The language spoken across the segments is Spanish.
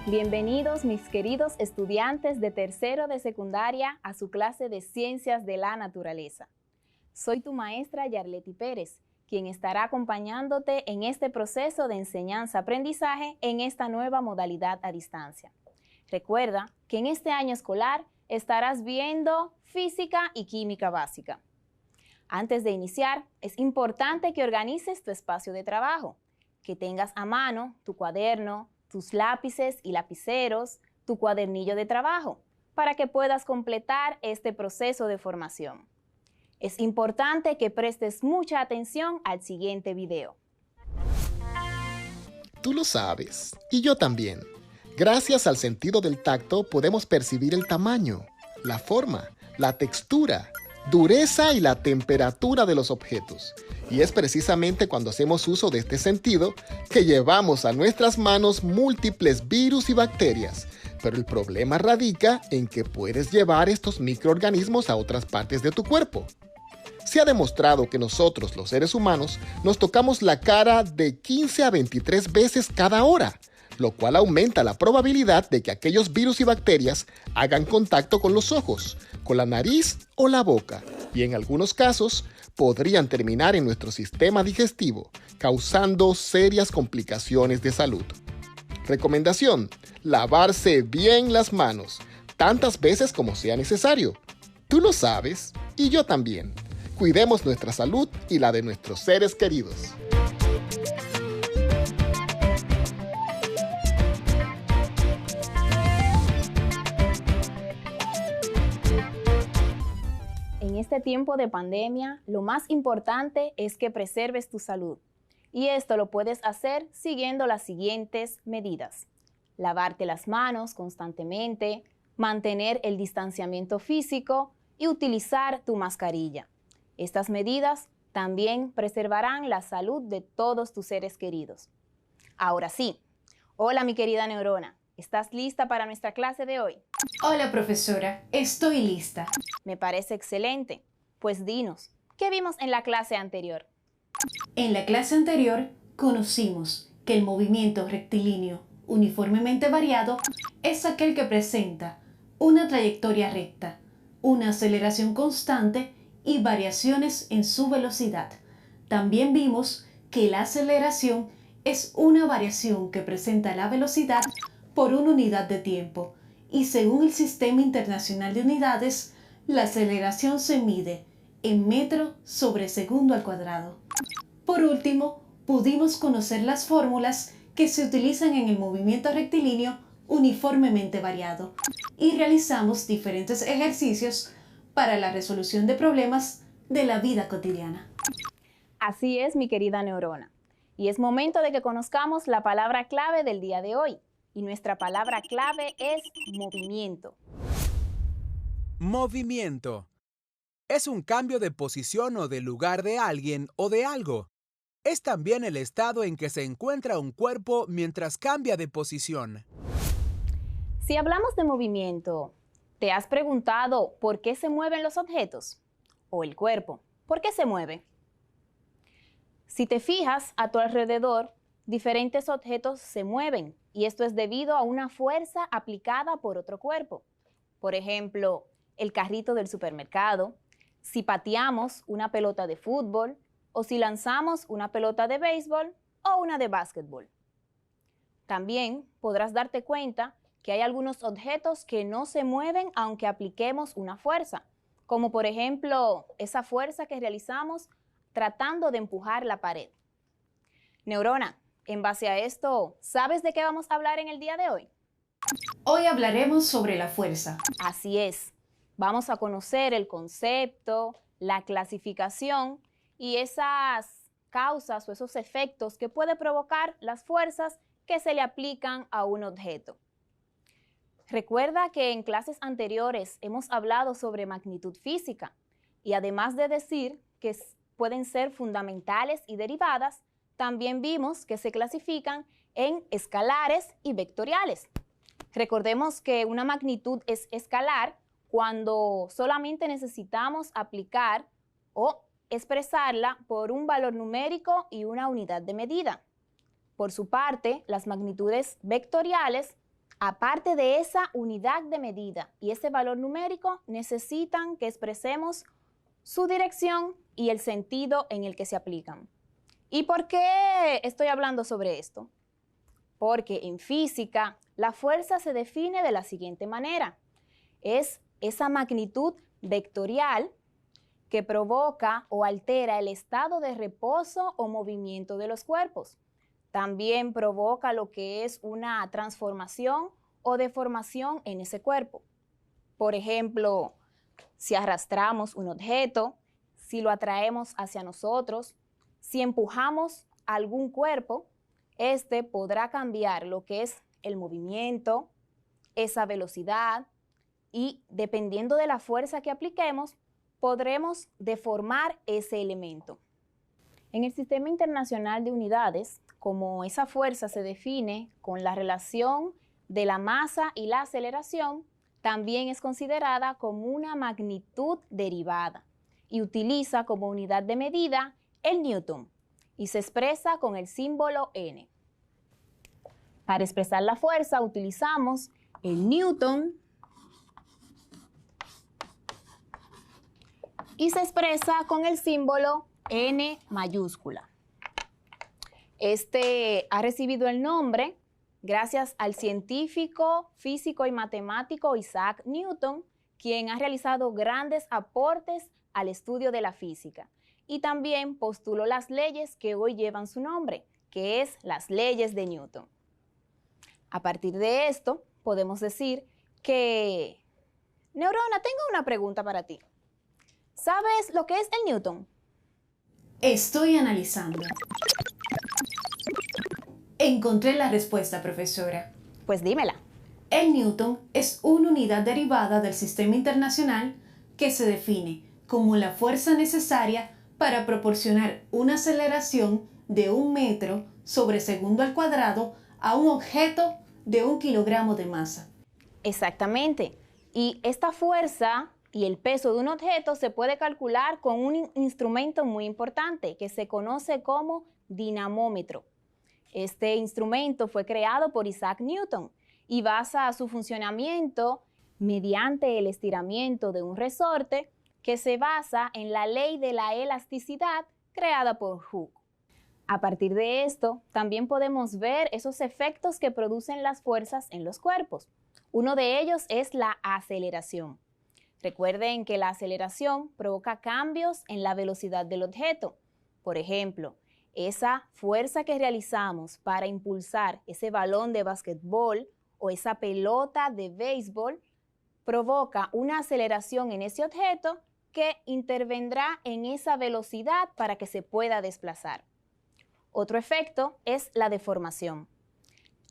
Bienvenidos mis queridos estudiantes de tercero de secundaria a su clase de Ciencias de la Naturaleza. Soy tu maestra Yarleti Pérez, quien estará acompañándote en este proceso de enseñanza-aprendizaje en esta nueva modalidad a distancia. Recuerda que en este año escolar estarás viendo física y química básica. Antes de iniciar, es importante que organices tu espacio de trabajo, que tengas a mano tu cuaderno, tus lápices y lapiceros, tu cuadernillo de trabajo, para que puedas completar este proceso de formación. Es importante que prestes mucha atención al siguiente video. Tú lo sabes, y yo también. Gracias al sentido del tacto podemos percibir el tamaño, la forma, la textura, dureza y la temperatura de los objetos. Y es precisamente cuando hacemos uso de este sentido que llevamos a nuestras manos múltiples virus y bacterias. Pero el problema radica en que puedes llevar estos microorganismos a otras partes de tu cuerpo. Se ha demostrado que nosotros, los seres humanos, nos tocamos la cara de 15 a 23 veces cada hora, lo cual aumenta la probabilidad de que aquellos virus y bacterias hagan contacto con los ojos, con la nariz o la boca, y en algunos casos podrían terminar en nuestro sistema digestivo, causando serias complicaciones de salud. Recomendación: lavarse bien las manos, tantas veces como sea necesario. Tú lo sabes, y yo también. Cuidemos nuestra salud y la de nuestros seres queridos. En este tiempo de pandemia, lo más importante es que preserves tu salud. Y esto lo puedes hacer siguiendo las siguientes medidas: lavarte las manos constantemente, mantener el distanciamiento físico y utilizar tu mascarilla. Estas medidas también preservarán la salud de todos tus seres queridos. Ahora sí, hola mi querida neurona, ¿estás lista para nuestra clase de hoy? Hola profesora, estoy lista. Me parece excelente. Pues dinos, ¿qué vimos en la clase anterior? En la clase anterior conocimos que el movimiento rectilíneo uniformemente variado es aquel que presenta una trayectoria recta, una aceleración constante y variaciones en su velocidad. También vimos que la aceleración es una variación que presenta la velocidad por una unidad de tiempo, y según el Sistema Internacional de Unidades, la aceleración se mide en metro sobre segundo al cuadrado. Por último, pudimos conocer las fórmulas que se utilizan en el movimiento rectilíneo uniformemente variado y realizamos diferentes ejercicios para la resolución de problemas de la vida cotidiana. Así es, mi querida neurona. Y es momento de que conozcamos la palabra clave del día de hoy. Y nuestra palabra clave es movimiento. Movimiento. Es un cambio de posición o de lugar de alguien o de algo. Es también el estado en que se encuentra un cuerpo mientras cambia de posición. Si hablamos de movimiento, ¿te has preguntado por qué se mueven los objetos? ¿O el cuerpo? ¿Por qué se mueve? Si te fijas a tu alrededor, diferentes objetos se mueven y esto es debido a una fuerza aplicada por otro cuerpo. Por ejemplo, el carrito del supermercado, si pateamos una pelota de fútbol o si lanzamos una pelota de béisbol o una de básquetbol. También podrás darte cuenta que hay algunos objetos que no se mueven aunque apliquemos una fuerza, como por ejemplo esa fuerza que realizamos tratando de empujar la pared. Neurona, en base a esto, ¿sabes de qué vamos a hablar en el día de hoy? Hoy hablaremos sobre la fuerza. Así es. Vamos a conocer el concepto, la clasificación y esas causas o esos efectos que puede provocar las fuerzas que se le aplican a un objeto. Recuerda que en clases anteriores hemos hablado sobre magnitud física y además de decir que pueden ser fundamentales y derivadas, también vimos que se clasifican en escalares y vectoriales. Recordemos que una magnitud es escalar cuando solamente necesitamos aplicar o expresarla por un valor numérico y una unidad de medida. Por su parte, las magnitudes vectoriales, aparte de esa unidad de medida y ese valor numérico, necesitan que expresemos su dirección y el sentido en el que se aplican. ¿Y por qué estoy hablando sobre esto? Porque en física la fuerza se define de la siguiente manera. Es esa magnitud vectorial que provoca o altera el estado de reposo o movimiento de los cuerpos. También provoca lo que es una transformación o deformación en ese cuerpo. Por ejemplo, si arrastramos un objeto, si lo atraemos hacia nosotros, si empujamos algún cuerpo, este podrá cambiar lo que es el movimiento, esa velocidad y dependiendo de la fuerza que apliquemos, podremos deformar ese elemento. En el Sistema Internacional de Unidades, como esa fuerza se define con la relación de la masa y la aceleración, también es considerada como una magnitud derivada y utiliza como unidad de medida el newton y se expresa con el símbolo N. Para expresar la fuerza utilizamos el newton y se expresa con el símbolo N mayúscula. Este ha recibido el nombre gracias al científico, físico y matemático Isaac Newton, quien ha realizado grandes aportes al estudio de la física y también postuló las leyes que hoy llevan su nombre, que es las leyes de Newton. A partir de esto, podemos decir que... Neurona, tengo una pregunta para ti. ¿Sabes lo que es el Newton? Estoy analizando. Encontré la respuesta, profesora. Pues dímela. El newton es una unidad derivada del Sistema Internacional que se define como la fuerza necesaria para proporcionar una aceleración de 1 metro sobre segundo al cuadrado a un objeto de 1 kilogramo de masa. Exactamente. Y esta fuerza y el peso de un objeto se puede calcular con un instrumento muy importante que se conoce como dinamómetro. Este instrumento fue creado por Isaac Newton y basa su funcionamiento mediante el estiramiento de un resorte que se basa en la ley de la elasticidad creada por Hooke. A partir de esto, también podemos ver esos efectos que producen las fuerzas en los cuerpos. Uno de ellos es la aceleración. Recuerden que la aceleración provoca cambios en la velocidad del objeto. Por ejemplo, esa fuerza que realizamos para impulsar ese balón de basquetbol o esa pelota de béisbol provoca una aceleración en ese objeto que intervendrá en esa velocidad para que se pueda desplazar. Otro efecto es la deformación.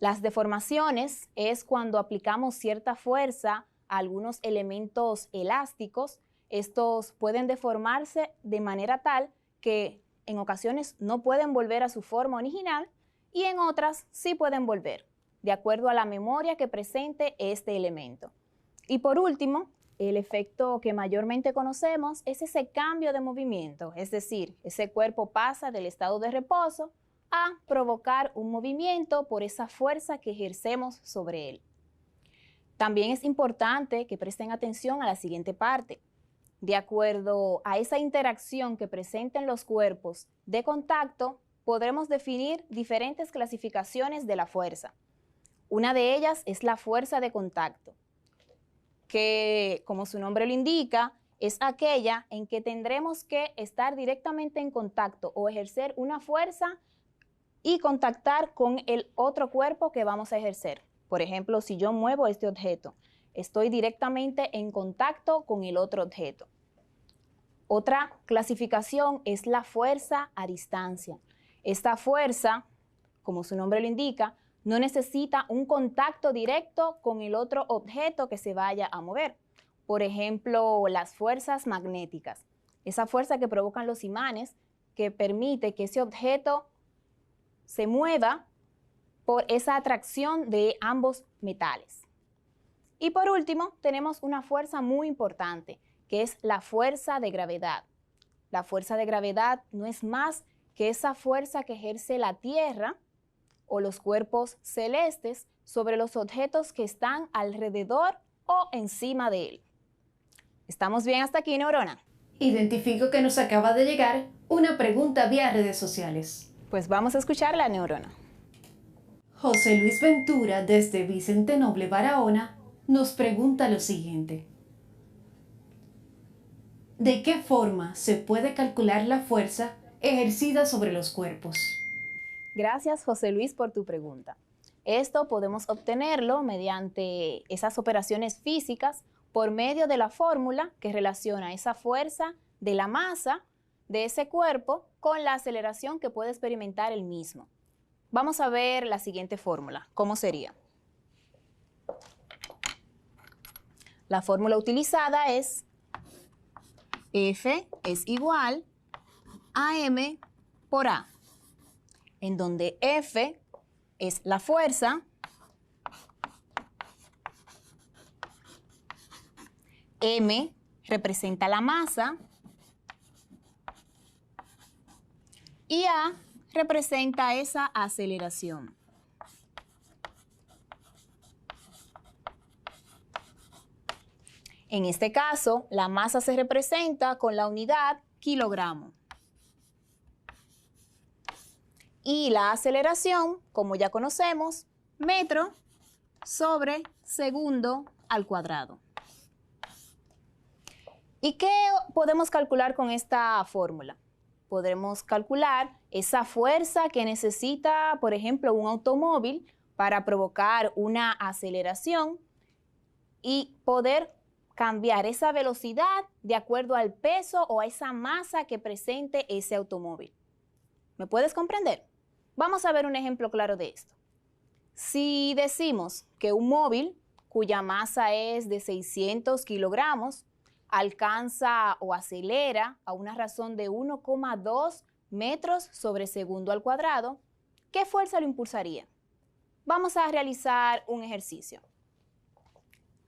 Las deformaciones es cuando aplicamos cierta fuerza a algunos elementos elásticos. Estos pueden deformarse de manera tal que en ocasiones no pueden volver a su forma original y en otras sí pueden volver, de acuerdo a la memoria que presente este elemento. Y por último, el efecto que mayormente conocemos es ese cambio de movimiento, es decir, ese cuerpo pasa del estado de reposo a provocar un movimiento por esa fuerza que ejercemos sobre él. También es importante que presten atención a la siguiente parte. De acuerdo a esa interacción que presenten los cuerpos de contacto, podremos definir diferentes clasificaciones de la fuerza. Una de ellas es la fuerza de contacto, que, como su nombre lo indica, es aquella en que tendremos que estar directamente en contacto o ejercer una fuerza y contactar con el otro cuerpo que vamos a ejercer. Por ejemplo, si yo muevo este objeto, estoy directamente en contacto con el otro objeto. Otra clasificación es la fuerza a distancia. Esta fuerza, como su nombre lo indica, no necesita un contacto directo con el otro objeto que se vaya a mover. Por ejemplo, las fuerzas magnéticas. Esa fuerza que provocan los imanes que permite que ese objeto se mueva por esa atracción de ambos metales. Y por último, tenemos una fuerza muy importante, que es la fuerza de gravedad. La fuerza de gravedad no es más que esa fuerza que ejerce la Tierra o los cuerpos celestes sobre los objetos que están alrededor o encima de él. ¿Estamos bien hasta aquí, neurona? Identifico que nos acaba de llegar una pregunta vía redes sociales. Pues vamos a escuchar la neurona. José Luis Ventura, desde Vicente Noble, Barahona, nos pregunta lo siguiente. ¿De qué forma se puede calcular la fuerza ejercida sobre los cuerpos? Gracias, José Luis, por tu pregunta. Esto podemos obtenerlo mediante esas operaciones físicas por medio de la fórmula que relaciona esa fuerza de la masa de ese cuerpo con la aceleración que puede experimentar el mismo. Vamos a ver la siguiente fórmula. ¿Cómo sería? La fórmula utilizada es F es igual a M por A, en donde F es la fuerza, M representa la masa y A representa esa aceleración. En este caso, la masa se representa con la unidad kilogramo. Y la aceleración, como ya conocemos, metro sobre segundo al cuadrado. ¿Y qué podemos calcular con esta fórmula? Podremos calcular esa fuerza que necesita, por ejemplo, un automóvil para provocar una aceleración y poder cambiar esa velocidad de acuerdo al peso o a esa masa que presente ese automóvil. ¿Me puedes comprender? Vamos a ver un ejemplo claro de esto. Si decimos que un móvil cuya masa es de 600 kilogramos alcanza o acelera a una razón de 1,2 metros sobre segundo al cuadrado, ¿qué fuerza lo impulsaría? Vamos a realizar un ejercicio.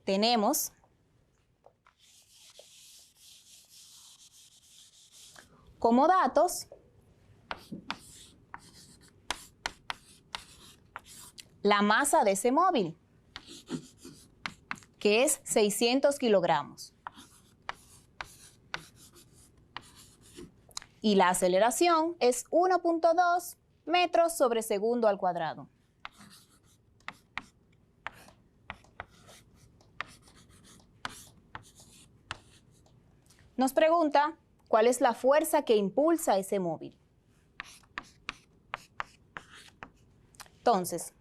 Tenemos como datos la masa de ese móvil, que es 600 kilogramos. Y la aceleración es 1,2 metros sobre segundo al cuadrado. Nos pregunta cuál es la fuerza que impulsa ese móvil. Entonces,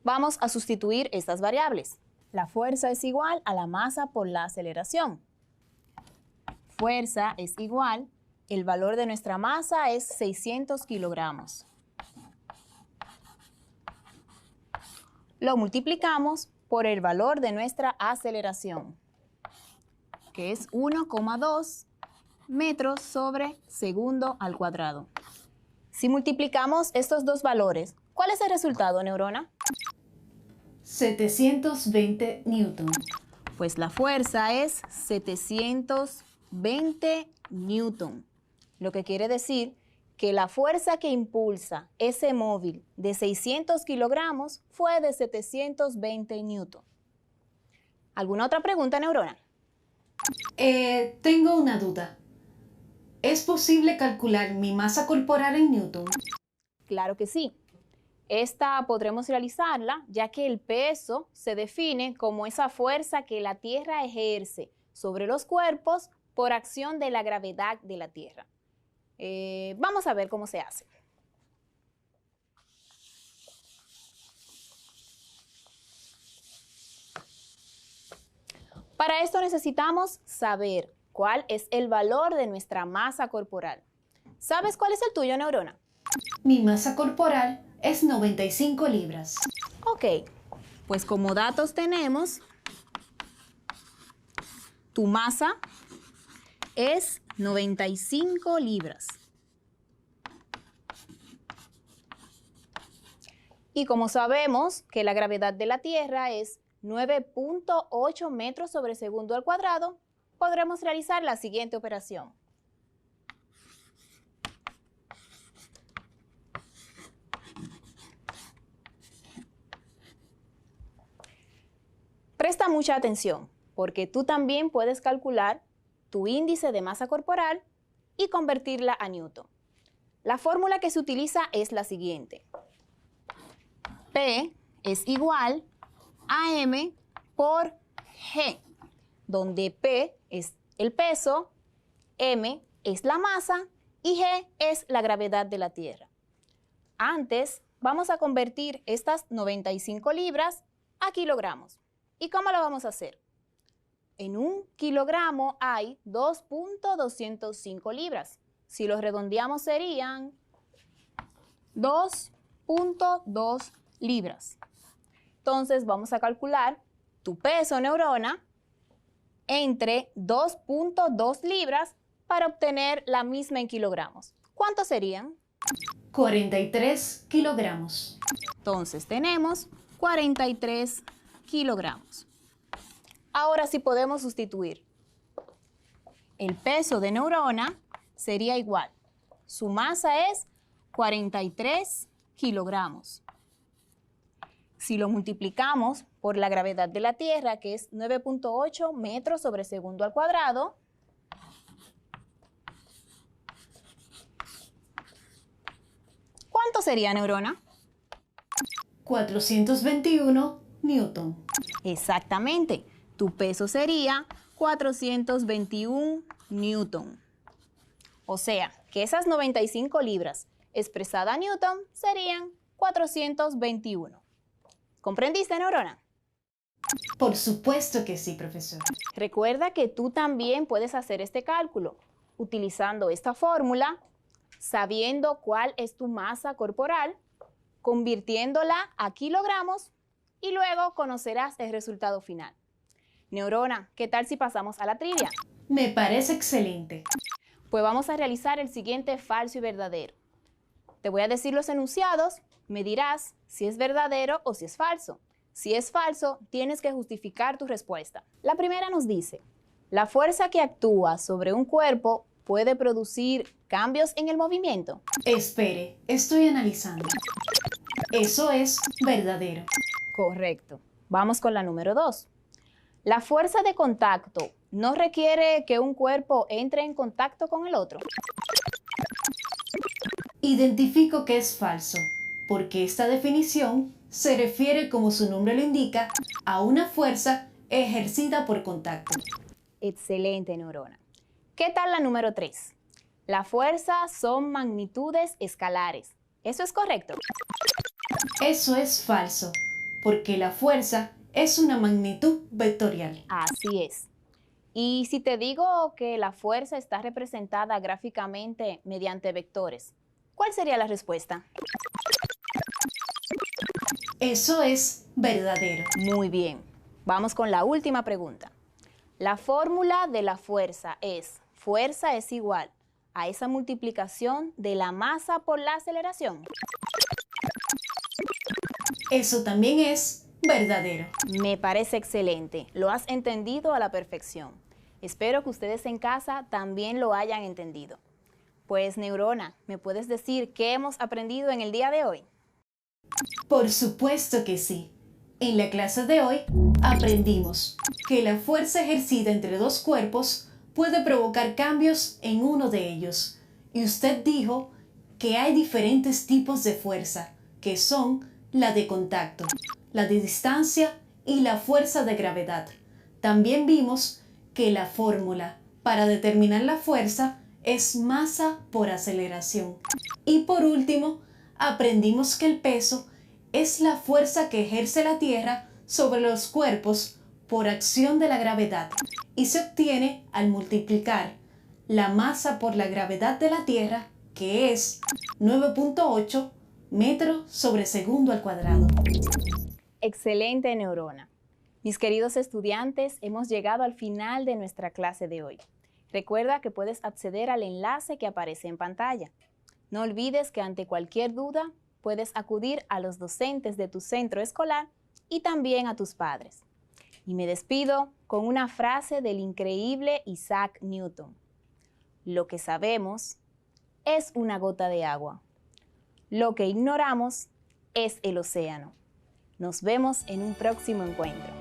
vamos a sustituir estas variables. La fuerza es igual a la masa por la aceleración. Fuerza es igual, el valor de nuestra masa es 600 kilogramos. Lo multiplicamos por el valor de nuestra aceleración, que es 1,2 metros sobre segundo al cuadrado. Si multiplicamos estos dos valores, ¿cuál es el resultado, neurona? 720 newton. Pues la fuerza es 720 newton, lo que quiere decir que la fuerza que impulsa ese móvil de 600 kilogramos fue de 720 newton. ¿Alguna otra pregunta, neurona? Tengo una duda. ¿Es posible calcular mi masa corporal en newton? Claro que sí. Esta podremos realizarla ya que el peso se define como esa fuerza que la Tierra ejerce sobre los cuerpos por acción de la gravedad de la Tierra. Vamos a ver cómo se hace. Para esto necesitamos saber cuál es el valor de nuestra masa corporal. ¿Sabes cuál es el tuyo, neurona? Mi masa corporal es 95 libras. Ok, pues como datos tenemos, tu masa es 95 libras. Y como sabemos que la gravedad de la Tierra es 9.8 metros sobre segundo al cuadrado, podremos realizar la siguiente operación. Presta mucha atención, porque tú también puedes calcular tu índice de masa corporal y convertirla a newton. La fórmula que se utiliza es la siguiente. P es igual a M por G, donde P es el peso, M es la masa y G es la gravedad de la Tierra. Antes, vamos a convertir estas 95 libras a kilogramos. ¿Y cómo lo vamos a hacer? En 1 kilogramo hay 2.205 libras. Si los redondeamos serían 2.2 libras. Entonces vamos a calcular tu peso, neurona, entre 2.2 libras para obtener la misma en kilogramos. ¿Cuántos serían? 43 kilogramos. Entonces tenemos 43 kilogramos. Ahora sí podemos sustituir. El peso de neurona sería igual. Su masa es 43 kilogramos. Si lo multiplicamos por la gravedad de la Tierra, que es 9.8 metros sobre segundo al cuadrado, ¿cuánto sería, neurona? 421 newton. Exactamente. Tu peso sería 421 newton. O sea, que esas 95 libras expresada a newton serían 421. ¿Comprendiste, neurona? Por supuesto que sí, profesor. Recuerda que tú también puedes hacer este cálculo utilizando esta fórmula, sabiendo cuál es tu masa corporal, convirtiéndola a kilogramos y luego conocerás el resultado final. Neurona, ¿qué tal si pasamos a la trivia? Me parece excelente. Pues vamos a realizar el siguiente falso y verdadero. Te voy a decir los enunciados, me dirás si es verdadero o si es falso. Si es falso, tienes que justificar tu respuesta. La primera nos dice, la fuerza que actúa sobre un cuerpo puede producir cambios en el movimiento. Espere, estoy analizando. Eso es verdadero. Correcto. Vamos con la número 2. La fuerza de contacto no requiere que un cuerpo entre en contacto con el otro. Identifico que es falso, porque esta definición se refiere, como su nombre lo indica, a una fuerza ejercida por contacto. Excelente, neurona. ¿Qué tal la número 3? La fuerza son magnitudes escalares. ¿Eso es correcto? Eso es falso, porque la fuerza es una magnitud vectorial. Así es. Y si te digo que la fuerza está representada gráficamente mediante vectores, ¿cuál sería la respuesta? Eso es verdadero. Muy bien. Vamos con la última pregunta. La fórmula de la fuerza es igual a esa multiplicación de la masa por la aceleración. Eso también es verdadero. Me parece excelente. Lo has entendido a la perfección. Espero que ustedes en casa también lo hayan entendido. Pues, Neurona, ¿me puedes decir qué hemos aprendido en el día de hoy? Por supuesto que sí. En la clase de hoy aprendimos que la fuerza ejercida entre dos cuerpos puede provocar cambios en uno de ellos. Y usted dijo que hay diferentes tipos de fuerza, que son la de contacto, la de distancia y la fuerza de gravedad. También vimos que la fórmula para determinar la fuerza es masa por aceleración. Y por último, aprendimos que el peso es la fuerza que ejerce la Tierra sobre los cuerpos por acción de la gravedad y se obtiene al multiplicar la masa por la gravedad de la Tierra, que es 9.8 metros sobre segundo al cuadrado. Excelente, Neurona. Mis queridos estudiantes, hemos llegado al final de nuestra clase de hoy. Recuerda que puedes acceder al enlace que aparece en pantalla. No olvides que ante cualquier duda puedes acudir a los docentes de tu centro escolar y también a tus padres. Y me despido con una frase del increíble Isaac Newton. Lo que sabemos es una gota de agua. Lo que ignoramos es el océano. Nos vemos en un próximo encuentro.